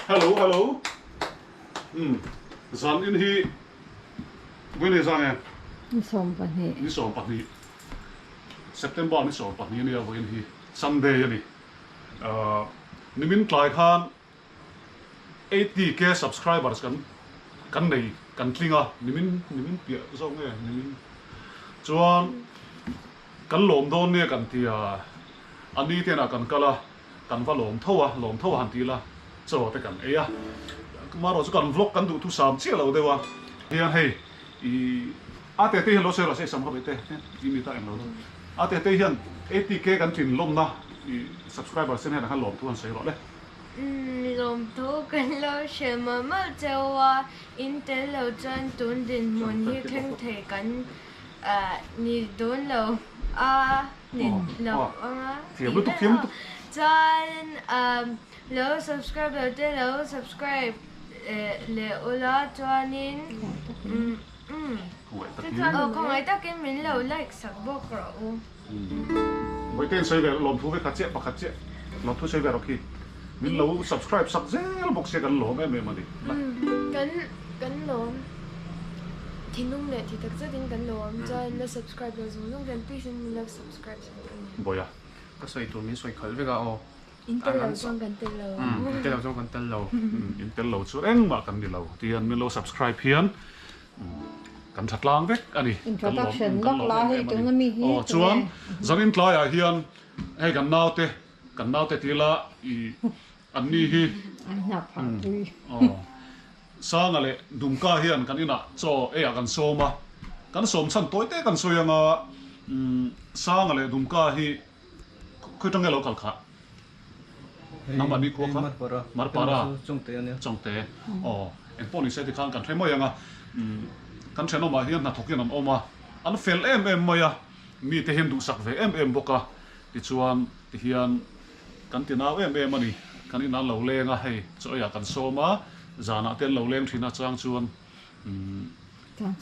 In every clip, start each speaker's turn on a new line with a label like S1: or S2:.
S1: hello zan in hi when is on
S2: ni som pa ni
S1: ni som pat ni September ni som pat ni ni when hi Sunday ni nimin tlai khan 80k subscribers kan nei kan tlinga nimin pia zong nge nimin chuan kan lom don ne kan tia ani te na kan kala kan va lom tho han ti la cho te kan eya ma ro chu kan vlog kan du tu sam chi lo dewa hian hei I ate te lo se ra se sam ha te I mi ta em lo ate te hian 80k kan tin lom na I subscriber sen ha kan lom tu han se ro le
S3: lom thu kan lo she ma ma chawa intel lo chan tun din mon hi theng the kan ni don lo nin lo
S1: thiam lu tu thiam tu
S3: chan lo subscribe lo te lo subscribe le ola chuanin ko ngai ta ken min lo like sak bok ro
S1: với tên xây về lồng thú với khát chết và khát chết lồng thú xây về rồi khi mình lâu subscribe sắp dễ bốc xe gần lỗ em mà đi
S3: gần lỗ thì nung này thì thực sự đến gần lỗ cho nó subscribe rồi dùng nung gần tuy nhiên nó subscribe
S1: bồi à
S4: có xoay tụi mình xoay khởi với cả ô
S3: Intel lâu trong gần tên lâu
S4: Intel lâu trong gần tên lâu
S1: Intel lâu số em mà cần đi lâu thì anh mình lâu subscribe hiền cần thật lang đấy anh đi
S2: introduction lok la hi tung mi hi
S1: chuan zang in tlai a hian hei kan nau te tila I an ni hi
S2: an na pha tui
S1: sang ale dumka hian kan ina cho e a kan soma kan som chan toy te kan soyanga sang ale dumka hi khoi tang lo kal kha namba ni ko kha mar para chong te en poni se ti khang kan thai mo yanga kan theno ma hian na thokin an oma an fel em maya mi te hin du sak ve em boka ti chuan ti hian kan ti naw em ani kan ina lo lenga hei cho ya kan soma zana ten lo leng thina chang chuan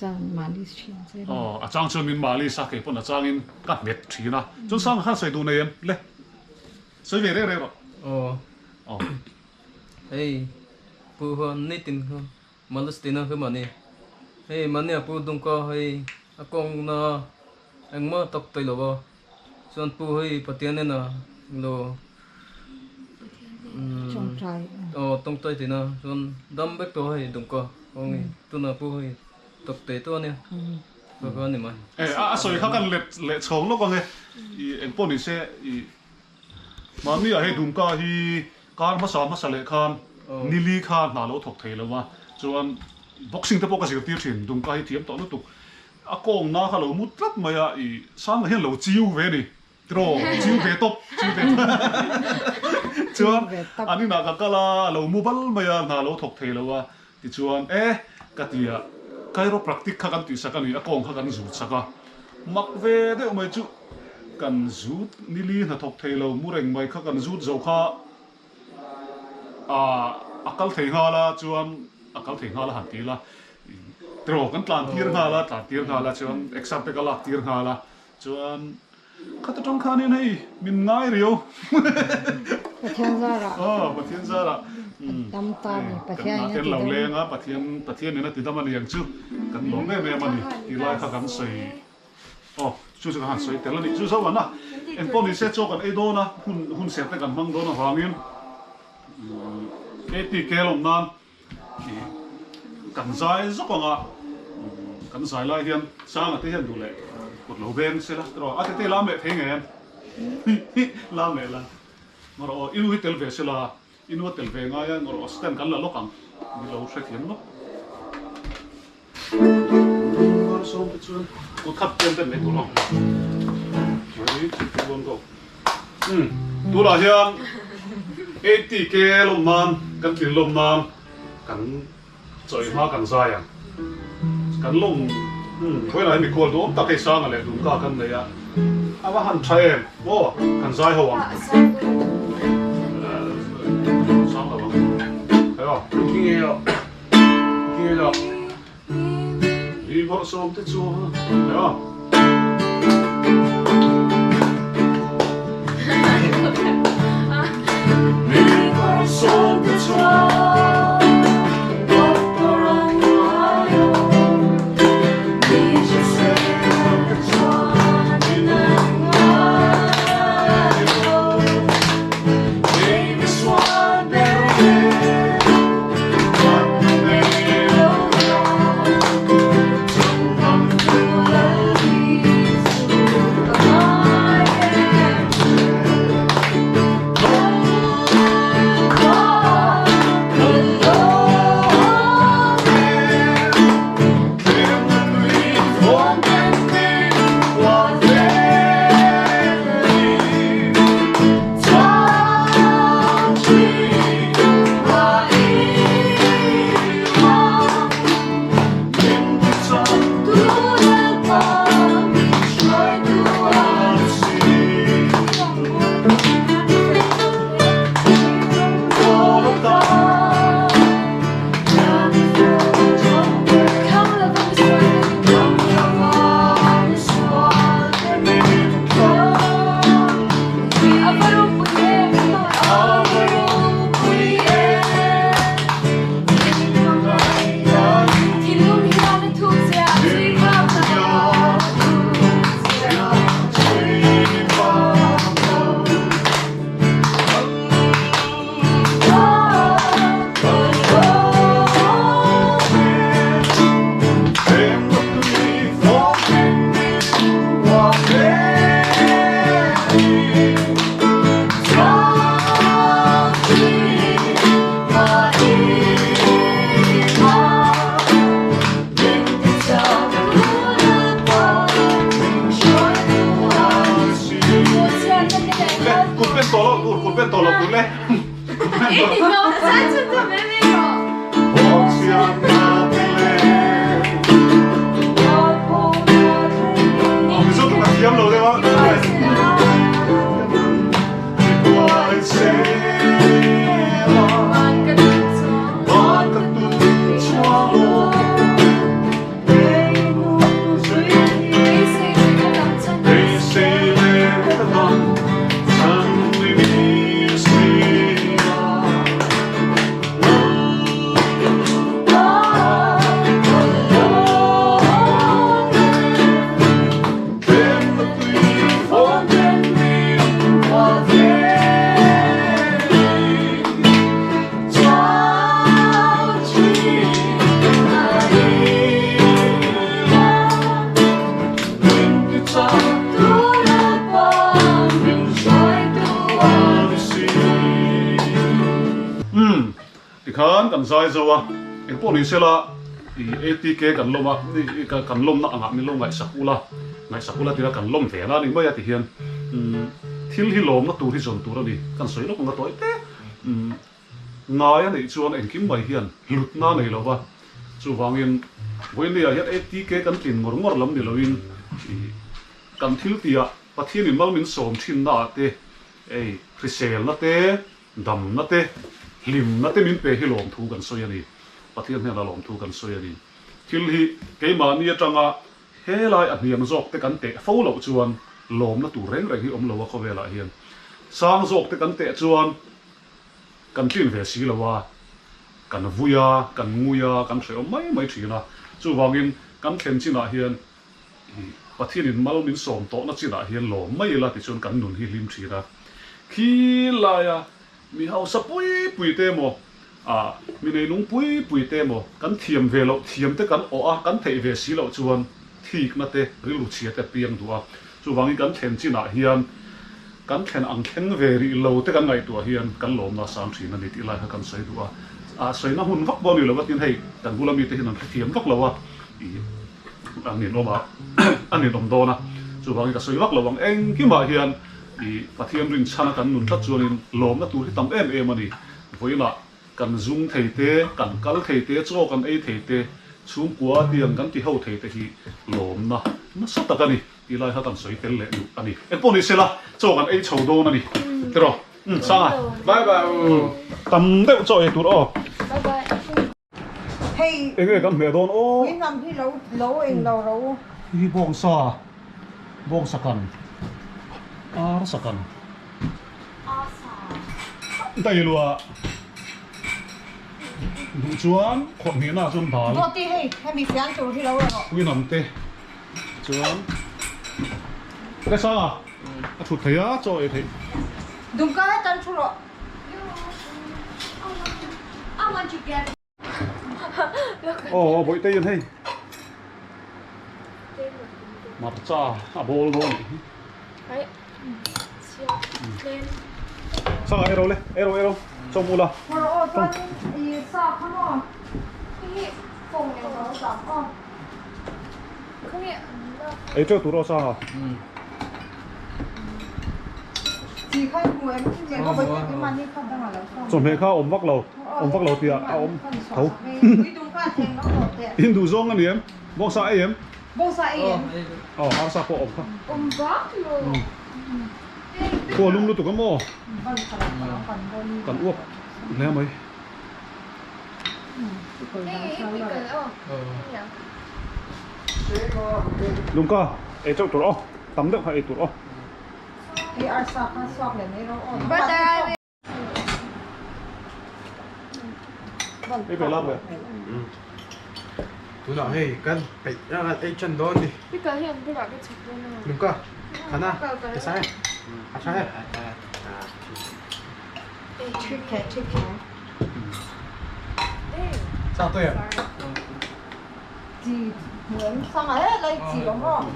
S2: chang mali chin se
S1: a chang chuan min mali sa ke pon a chang in ka met thina chun sang kha sai du nei em le sai ve re ro
S4: hey pu hon ni tin ho malus tin ho mani hey mani pu dung ko hey akong na ang mo tok tay lo ba son pu hey patian na lo
S2: chong trai
S4: tong tay tin na son dam bek to hey dung ko ong tu na pu hey tok tay to ne ko ni ma
S1: a soi kha kan le chong lo ko nge I en pon ni se I mami a he dum ka hi kan ma sa le khan nili kha na lo thok thei lo wa chuan boxing te pok ka si tir thin dum ka hi thiam to no tu a kong na kha lo mut rat ma ya I sang hian lo chiu ve ni tro chiu ve top chuan ani na ka kala lo mu bal ma ya na lo thok thei lo wa ti chuan ka tia chiropractic kha kan ti sakani a kong kha kan zu saka mak ve de mai chu kan zut nili na thok thei lo mureng mai kha kan zut zo kha akal thei nga la chuan akal thei nga la han ti la tro kan tlan tir nga la chuan exam pe kala tir nga la chuan khata tong khan in hei min ngai rio
S2: pathian zara
S1: pathian zara
S2: tam ta ni pathian
S1: kan lo lenga pathian ni na ti dam ani yang chu kan lo me mani ti lai kha kan sei chu chu han sei tel ni chu so na en poni se cho kan e do na hun se te kan mang do na hangin ti kelom nan kan zai zo ko nga kan zai lai hian sang ate hian du le kut lo ben se la ro ate te la me theng em la me la maro inu hi tel ve se la inu tel ve nga ya ngoro stem kan la lokang ni lo se thiam no maro so te chuan ko khap ten te me tu lo ai ti won go tu la hian 80k lom nan kan tin lom nan kan choi ma kan za yang kan lom khoi lai mi kol do ta ke sang ale dum ka kan nei a awa han thai em wo kan zai ho wang sang la wang ayo ki yo I vor som te chu ayo We were so เป็นตัวเราคุณเลย
S3: 一定要三次都没没有。
S1: 你说怎么提楼的吗？กันใช่จ้ะเอ็งพวกนี้เสร็จละATK กันลมอ่ะนี่กันลมนะอ่ะนี่ลมไงสักอุละที่เรากันลมเถอะนะนี่ไม่อยากที่เห็นที่ที่ลมนะตัวที่ส่วนตัวนี่กันสวยลูกมันก็ตัวเอ๊ะงายอันนี้ชวนเอ็งคิมไม่เห็นหลุดหน้านี่หรอวะจู่วางเงินวันนี้เห็นATK กันกินงอลำนี่เราวินกันที่ที่อ่ะประเทศนี้มันสมชินน่ะเต้คริสเซลน่ะเต้ดำน่ะเต้ลิมนั่นเต็มินเปย์ให้หลอมทูกันสวยนี่ประเทศเนี่ยเราหลอมทูกันสวยนี่ที่ที่เกี่ยมานี่จังอ่ะเฮลัยอันนี้มันจอกแต่กันเตะฟูเหล่าจวนหลอมนั่นตัวเร่งที่อมเราว่าเขาเวลาเฮียนสร้างจอกแต่กันเตะจวนกันทิ้งเวสีละว่ากันวุยากันงูยากันเสียไม่ถีนะจู่วางินกันเข็นจีน่าเฮียนประเทศนี้มันมินสมโตนั่นจีน่าเฮียนหลอมไม่ละที่จวนกันหนุนที่ลิมถีนะขี้ลายมีเฮาสปุยปุยเตโมมีในนุ่งปุยเตโมกันเทียมเวลเทียมแต่กันกันเทเวสีเราจวนทีกนั่นเตริลุเชียแต่เปียงตัวจู่วางกันเทนจีน่าเฮียนกันเทนอังเทนเวรีเราแต่กันไงตัวเฮียนกันหลอมน่าสามสีนั่นนี่ที่ไล่ให้กันใส่ตัวใส่น้ำหุ่นวักบอลอยู่แล้วว่าที่ให้กันบุลมีแต่เห็นนั่นเทียมวักเราอันนี้เรามาอันนี้ดมโดนะจู่วางกันใส่วักเราวางเองกี่มาเฮียนประเทศรินชนะกันนุนทัดจวนหลอมนั่นตัวที่ทำมันนี่เพราะว่ากันซุ่มเทเตกันกัลเทเตโจกันเทเตซุ่มกัวเตียงกันที่เขาเทเตที่หลอมนะนั่นสัตว์กันนี่ที่ไล่ให้กันสวยเต็มเลยอันนี้พวกนี้เสร็จละโจกันชาวโดนั่นนี่เดี๋ยวสั่งบายบายทำได้โจตัวอ๋อบายบายเฮ้ยเอ็งกันเมียโดนโอ้ยทำที่เราเองเราที่บงสักกันสักกันได้รู้ว่าดูจวนคนนี้น่าจนผ่านก็ที่ให้มีเสียงจูที่เราเลยวิ่งนำเตะจวนได้ซ่าชุดเทียโจ้เอทีดูก็ให้จันชุดอ่ะ
S3: I want to get
S1: โอ้บ่อยเตะยันให้มาจ้าบอลโดนสั่งเอโร่เลยเอโร่ชมมูละโอ้ตอนอีสาข้างนอกที่ฟงเนี่ยเราจับก็คือเนี่ยเจ้าตัวเราซ่าจีข้าวหมูเอ็มเจ้าก็ไปกินมันนี่ข้าวตั้งแต่แล้วส่วนเพลข้าวอมฟักเราเตี้ยเอาอมเขาอินดูซงกันเนี่ยบงซาเอ็มอาซาโปอมค่ะ
S3: ฟักเรา
S1: Cô lung lu tụ cái mò
S2: Con phải là con con
S1: cần uốc lẽ mấy
S2: Cái
S3: Ê,
S2: sao
S3: cái
S2: là
S3: cỡ,
S1: lung ca ấy chỗ tụi ó tắm được hay tụi ó
S2: cái ăn sạc ăn sạc này nó
S3: But
S1: ấy về làm rồi
S5: tụi nó hay cần cái ra cái chân đó đi
S3: cái cỡ hiện cái loại cái chụp luôn nào.
S5: đúng không khả năng cái sai à sai
S2: tricky tricky
S5: sao tôi à
S2: gì muốn sang ấy lấy gì đúng không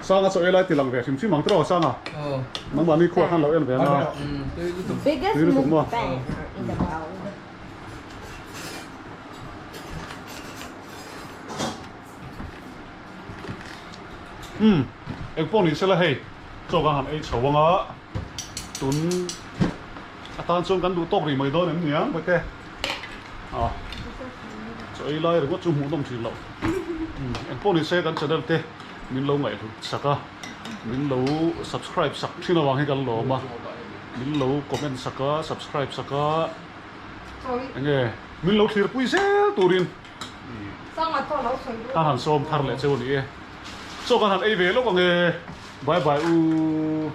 S1: sang cái sợi lại thì làm về chim chim măng trâu sang à
S4: Ờ.
S1: măng bà mi khua khăn lẩu em về na
S4: Tôi tụi
S2: biggest
S1: Đấy, nó cũng mà.
S2: mukbang in the world
S1: em phong đi sẽ là hay cho cái hàng ấy chầu vàng á tuấn tan xuống cán đủ tóc thì mới đó em nhớ vậy cái à cho ấy lại rồi chung hú đông chỉ lẩu em phong đi sẽ cán channel thế mình lâu ngày thôi sạc à mình lâu subscribe sạc xin là vàng hay cái lỗ mà mình lâu comment sạc à subscribe sạc à
S2: sorry
S1: anh nghe mình lâu thì quý xe turin
S2: sang là cho nó sôi
S1: ta hàng xôm thar lệ chơi đi cho con hàng ấy về lúc còn nghe bye bye u